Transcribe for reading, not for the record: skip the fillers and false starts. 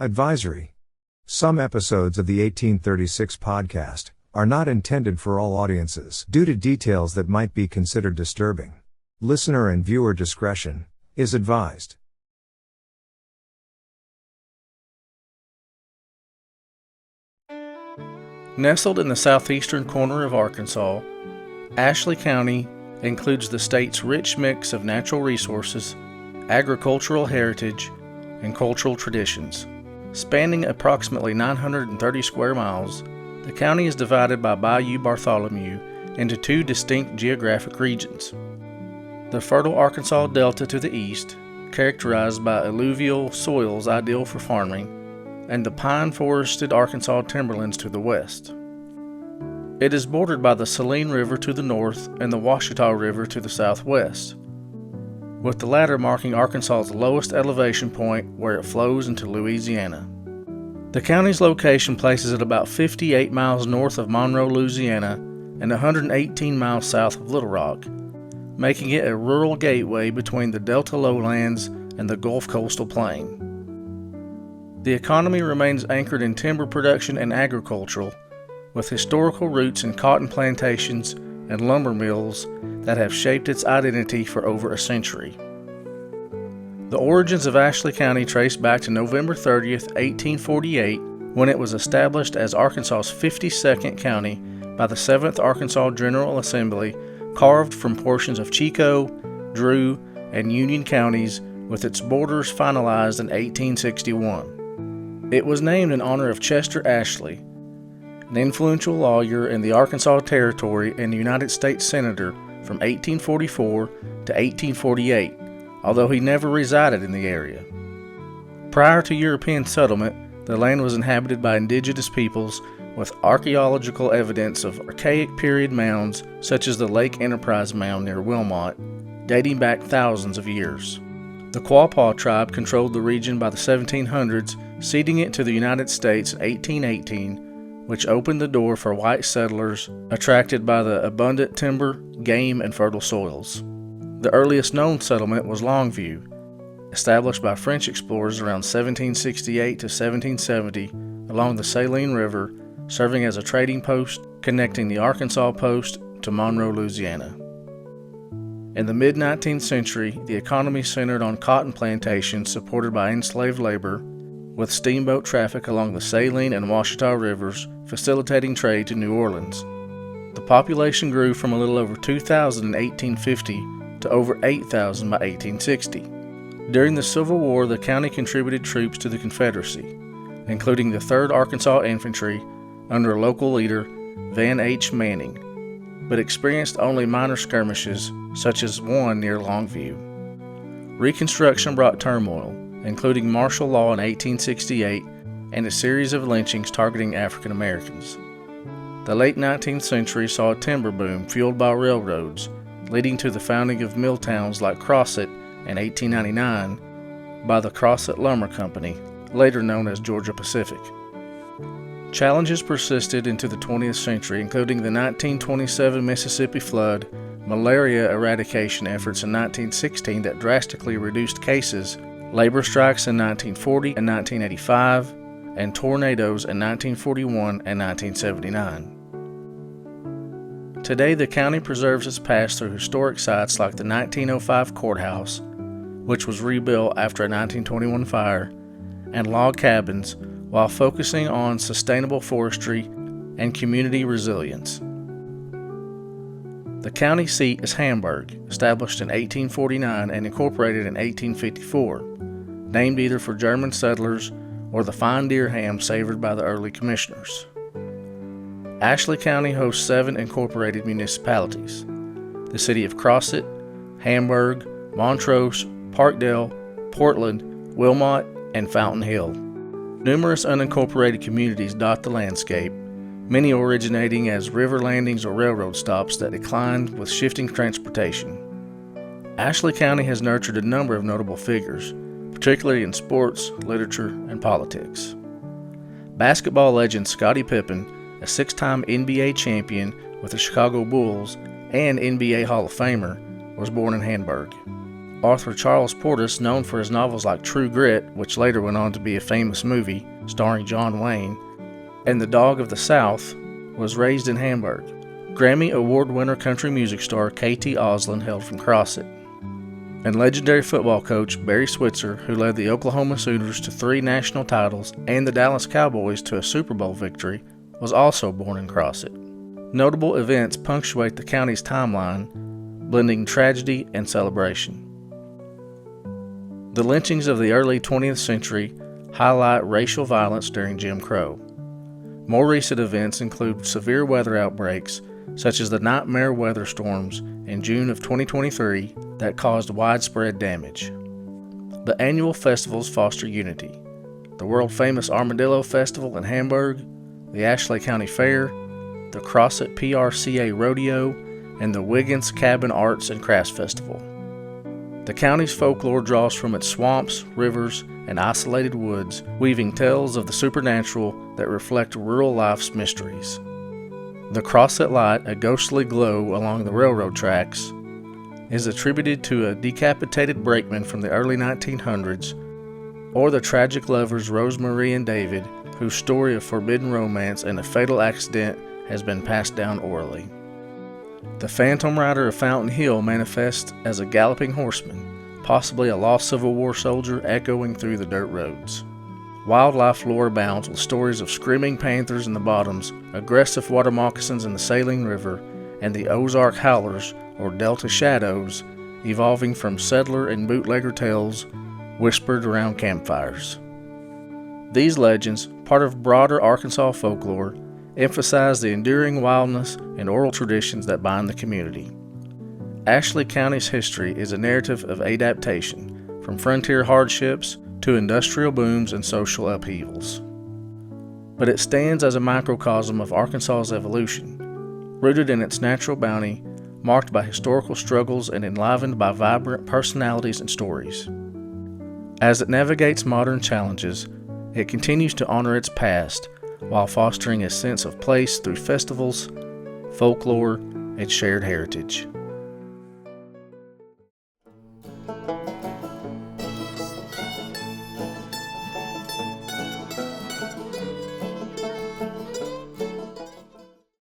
Advisory. Some episodes of the 1836 podcast are not intended for all audiences due to details that might be considered disturbing. Listener and viewer discretion is advised. Nestled in the southeastern corner of Arkansas, Ashley County includes the state's rich mix of natural resources, agricultural heritage, and cultural traditions. Spanning approximately 930 square miles, the county is divided by Bayou Bartholomew into two distinct geographic regions. The fertile Arkansas Delta to the east, characterized by alluvial soils ideal for farming, and the pine-forested Arkansas timberlands to the west. It is bordered by the Saline River to the north and the Washita River to the southwest, with the latter marking Arkansas's lowest elevation point where it flows into Louisiana. The county's location places it about 58 miles north of Monroe, Louisiana, and 118 miles south of Little Rock, making it a rural gateway between the Delta lowlands and the Gulf coastal plain. The economy remains anchored in timber production and agricultural, with historical roots in cotton plantations and lumber mills that have shaped its identity for over a century. The origins of Ashley County trace back to November 30th, 1848, when it was established as Arkansas's 52nd county by the 7th Arkansas General Assembly, carved from portions of Chico, Drew, and Union counties, with its borders finalized in 1861. It was named in honor of Chester Ashley, an influential lawyer in the Arkansas Territory and United States Senator from 1844 to 1848, although he never resided in the area. Prior to European settlement, the land was inhabited by indigenous peoples, with archaeological evidence of archaic period mounds such as the Lake Enterprise Mound near Wilmot, dating back thousands of years. The Quapaw tribe controlled the region by the 1700s, ceding it to the United States in 1818, which opened the door for white settlers attracted by the abundant timber, game, and fertile soils. The earliest known settlement was Longview, established by French explorers around 1768 to 1770 along the Saline River, serving as a trading post connecting the Arkansas Post to Monroe, Louisiana. In the mid-19th century, the economy centered on cotton plantations supported by enslaved labor, with steamboat traffic along the Saline and Washita rivers facilitating trade to New Orleans. The population grew from a little over 2,000 in 1850 to over 8,000 by 1860. During the Civil War, the county contributed troops to the Confederacy, including the 3rd Arkansas Infantry under a local leader, Van H. Manning, but experienced only minor skirmishes, such as one near Longview. Reconstruction brought turmoil, including martial law in 1868 and a series of lynchings targeting African Americans. The late 19th century saw a timber boom fueled by railroads, leading to the founding of mill towns like Crossett in 1899 by the Crossett Lumber Company, later known as Georgia Pacific. Challenges persisted into the 20th century, including the 1927 Mississippi flood, malaria eradication efforts in 1916 that drastically reduced cases, labor strikes in 1940 and 1985, and tornadoes in 1941 and 1979. Today, the county preserves its past through historic sites like the 1905 courthouse, which was rebuilt after a 1921 fire, and log cabins, while focusing on sustainable forestry and community resilience. The county seat is Hamburg, established in 1849 and incorporated in 1854, named either for German settlers or the fine deer ham savored by the early commissioners. Ashley County hosts 7 incorporated municipalities: the city of Crossett, Hamburg, Montrose, Parkdale, Portland, Wilmot, and Fountain Hill. Numerous unincorporated communities dot the landscape, many originating as river landings or railroad stops that declined with shifting transportation. Ashley County has nurtured a number of notable figures, particularly in sports, literature, and politics. Basketball legend Scottie Pippen, a 6-time NBA champion with the Chicago Bulls and NBA Hall of Famer, was born in Hamburg. Author Charles Portis, known for his novels like True Grit, which later went on to be a famous movie starring John Wayne, and The Dog of the South, was raised in Hamburg. Grammy Award winner country music star K.T. Oslin hailed from Crossett. And legendary football coach Barry Switzer, who led the Oklahoma Sooners to 3 national titles and the Dallas Cowboys to a Super Bowl victory, was also born in Crossett. Notable events punctuate the county's timeline, blending tragedy and celebration. The lynchings of the early 20th century highlight racial violence during Jim Crow. More recent events include severe weather outbreaks, such as the nightmare weather storms in June of 2023 that caused widespread damage. The annual festivals foster unity. The world-famous Armadillo Festival in Hamburg, the Ashley County Fair, the Crossett PRCA Rodeo, and the Wiggins Cabin Arts and Crafts Festival. The county's folklore draws from its swamps, rivers, and isolated woods, weaving tales of the supernatural that reflect rural life's mysteries. The Crossett Light, a ghostly glow along the railroad tracks, is attributed to a decapitated brakeman from the early 1900s, or the tragic lovers Rosemarie and David, whose story of forbidden romance and a fatal accident has been passed down orally. The Phantom Rider of Fountain Hill manifests as a galloping horseman, possibly a lost Civil War soldier echoing through the dirt roads. Wildlife lore abounds with stories of screaming panthers in the bottoms, aggressive water moccasins in the Saline River, and the Ozark Howlers, or Delta Shadows, evolving from settler and bootlegger tales whispered around campfires. These legends, part of broader Arkansas folklore, emphasize the enduring wildness and oral traditions that bind the community. Ashley County's history is a narrative of adaptation, from frontier hardships to industrial booms and social upheavals. But it stands as a microcosm of Arkansas's evolution, rooted in its natural bounty, marked by historical struggles and enlivened by vibrant personalities and stories. As it navigates modern challenges, it continues to honor its past while fostering a sense of place through festivals, folklore, and shared heritage.